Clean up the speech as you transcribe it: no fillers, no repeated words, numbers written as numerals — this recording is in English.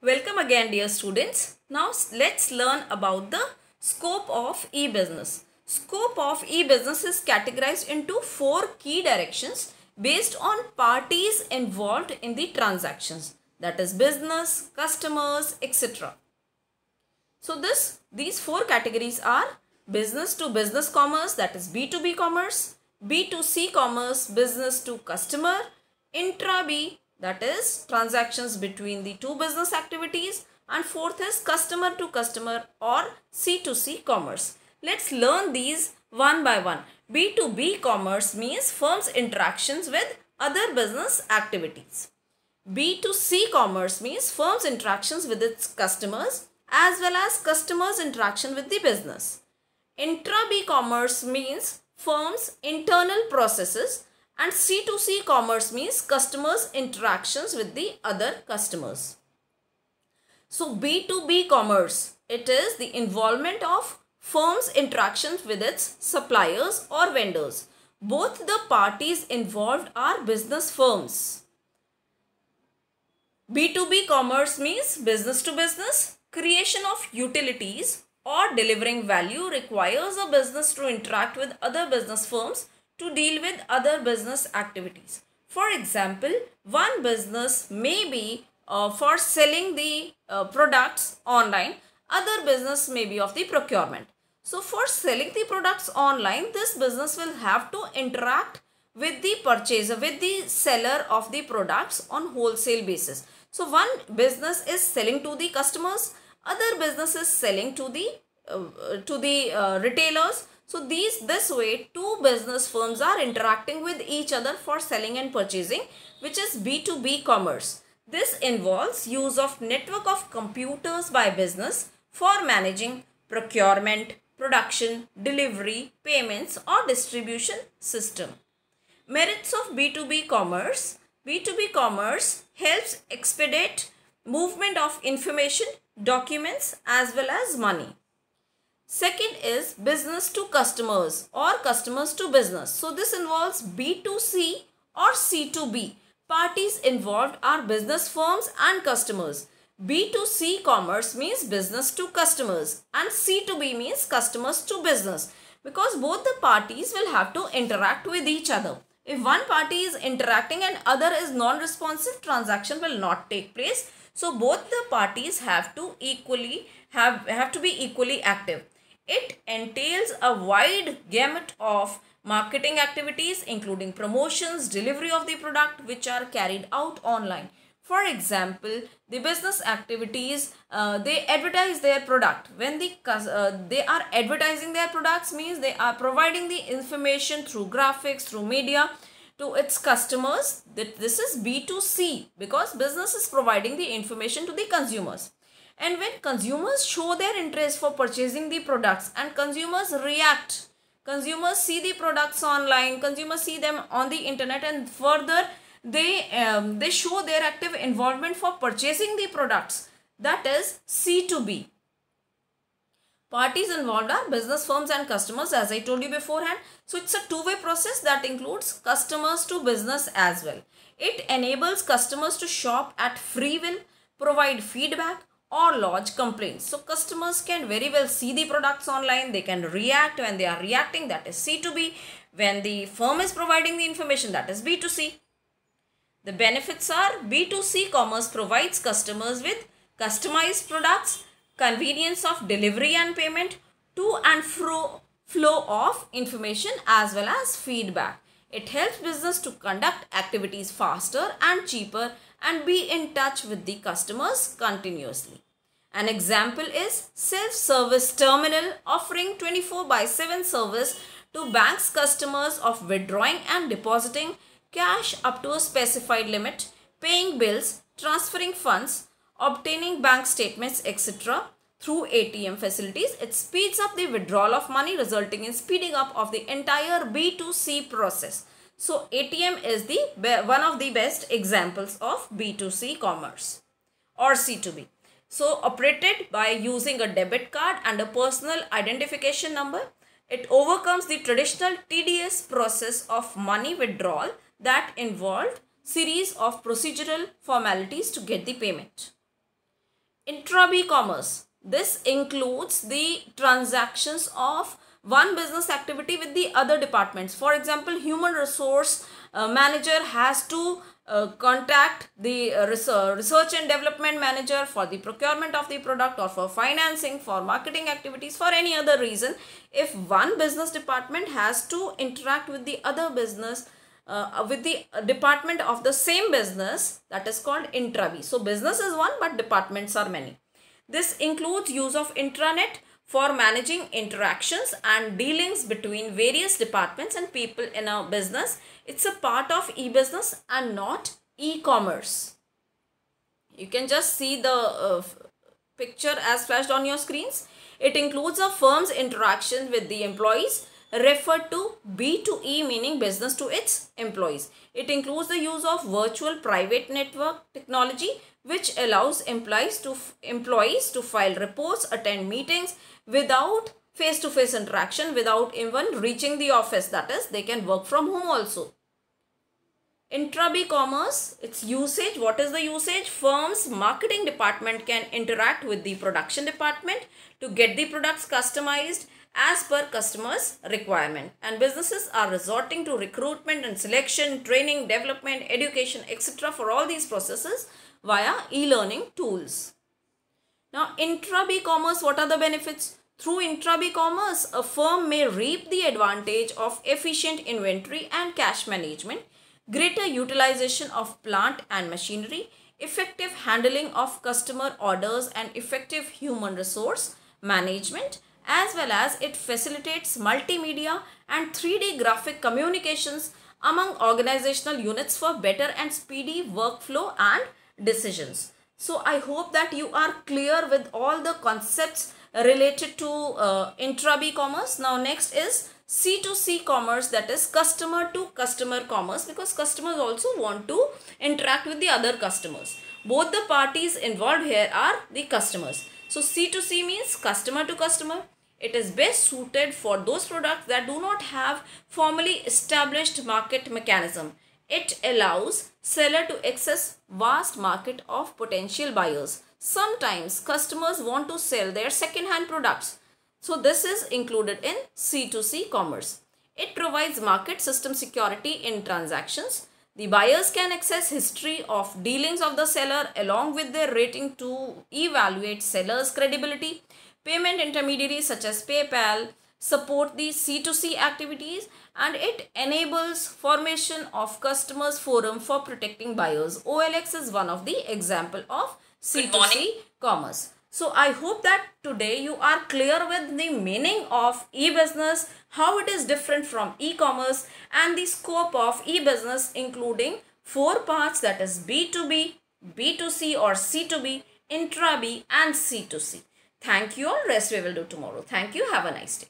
Welcome again, dear students. Now let's learn about the scope of e-business. Scope of e-business is categorized into four key directions based on parties involved in the transactions, that is business, customers, etc. So these four categories are business to business commerce, that is B2B commerce, B2C commerce, business to customer, intra-B, that is transactions between the two business activities, and fourth is customer to customer or C2C commerce. Let's learn these one by one. B2B commerce means firms' interactions with other business activities. B2C commerce means firms' interactions with its customers as well as customers' interaction with the business. Intra-B commerce means firms' internal processes, and C2C commerce means customers' interactions with the other customers. So B2B commerce, it is the involvement of firms' interactions with its suppliers or vendors. Both the parties involved are business firms. B2B commerce means business to business. Creation of utilities or delivering value requires a business to interact with other business firms to deal with other business activities. For example, one business may be for selling the products online, other business may be of the procurement. So for selling the products online, this business will have to interact with the purchaser, with the seller of the products on wholesale basis. So one business is selling to the customers, other business is selling to the retailers. So this way two business firms are interacting with each other for selling and purchasing, which is B2B commerce. This involves use of network of computers by business for managing procurement, production, delivery, payments or distribution system. Merits of B2B commerce. B2B commerce helps expedite movement of information, documents as well as money. Second is business to customers or customers to business. So this involves B2C or C2B. Parties involved are business firms and customers. B2C commerce means business to customers and C2B means customers to business, because both the parties will have to interact with each other. If one party is interacting and other is non-responsive, transaction will not take place. So both the parties have to be equally active. It entails a wide gamut of marketing activities including promotions, delivery of the product which are carried out online. For example, the business activities, they advertise their product. When they are advertising their products means they are providing the information through graphics, through media to its customers. This is B2C because business is providing the information to the consumers. And when consumers show their interest for purchasing the products and consumers react, consumers see the products online, consumers see them on the internet, and further they show their active involvement for purchasing the products. That is C2B. Parties involved are business firms and customers, as I told you beforehand. So it's a two-way process that includes customers to business as well. It enables customers to shop at free will, provide feedback or lodge complaints. So customers can very well see the products online. They can react. When they are reacting, that is C2B. When the firm is providing the information, that is B2C. The benefits are B2C commerce provides customers with customized products, convenience of delivery and payment, to and fro flow of information as well as feedback. It helps business to conduct activities faster and cheaper and be in touch with the customers continuously. An example is self-service terminal offering 24/7 service to banks customers of withdrawing and depositing cash up to a specified limit, paying bills, transferring funds, obtaining bank statements, etc. through ATM facilities. It speeds up the withdrawal of money, resulting in speeding up of the entire B2C process. So ATM is one of the best examples of B2C commerce or C2B. So operated by using a debit card and a personal identification number, it overcomes the traditional tedious process of money withdrawal that involved series of procedural formalities to get the payment. Intra-B commerce. This includes the transactions of one business activity with the other departments. For example, human resource manager has to contact the research and development manager for the procurement of the product, or for financing, for marketing activities, for any other reason. If one business department has to interact with the other business, with the department of the same business, that is called intra-B. So business is one, but departments are many. This includes use of intranet for managing interactions and dealings between various departments and people in a business. It's a part of e-business and not e-commerce. You can just see the picture as flashed on your screens. It includes a firm's interaction with the employees, referred to B2E, meaning business to its employees. It includes the use of virtual private network technology, which allows employees to file reports, attend meetings without face-to-face interaction, without even reaching the office. That is, they can work from home also. Intra-B commerce, its usage. What is the usage? Firm's marketing department can interact with the production department to get the products customized as per customers' requirement, and businesses are resorting to recruitment and selection, training, development, education, etc. for all these processes via e-learning tools. Now, intra-B commerce, what are the benefits? Through intra-B commerce, a firm may reap the advantage of efficient inventory and cash management, greater utilization of plant and machinery, effective handling of customer orders, and effective human resource management, as well as it facilitates multimedia and 3D graphic communications among organizational units for better and speedy workflow and decisions. So I hope that you are clear with all the concepts related to intra-B commerce. Now next is C2C commerce, that is customer to customer commerce, because customers also want to interact with the other customers. Both the parties involved here are the customers. So C2C means customer to customer. It is best suited for those products that do not have formally established market mechanism. It allows seller to access vast market of potential buyers. Sometimes customers want to sell their second-hand products. So this is included in C2C commerce. It provides market system security in transactions. The buyers can access history of dealings of the seller along with their rating to evaluate seller's credibility. Payment intermediaries such as PayPal support the C2C activities, and it enables formation of customers forum for protecting buyers. OLX is one of the example of C2C commerce. So I hope that today you are clear with the meaning of e-business, how it is different from e-commerce, and the scope of e-business, including 4 parts, that is B2B, B2C or C2B, intra-B and C2C. Thank you all. Rest we will do tomorrow. Thank you. Have a nice day.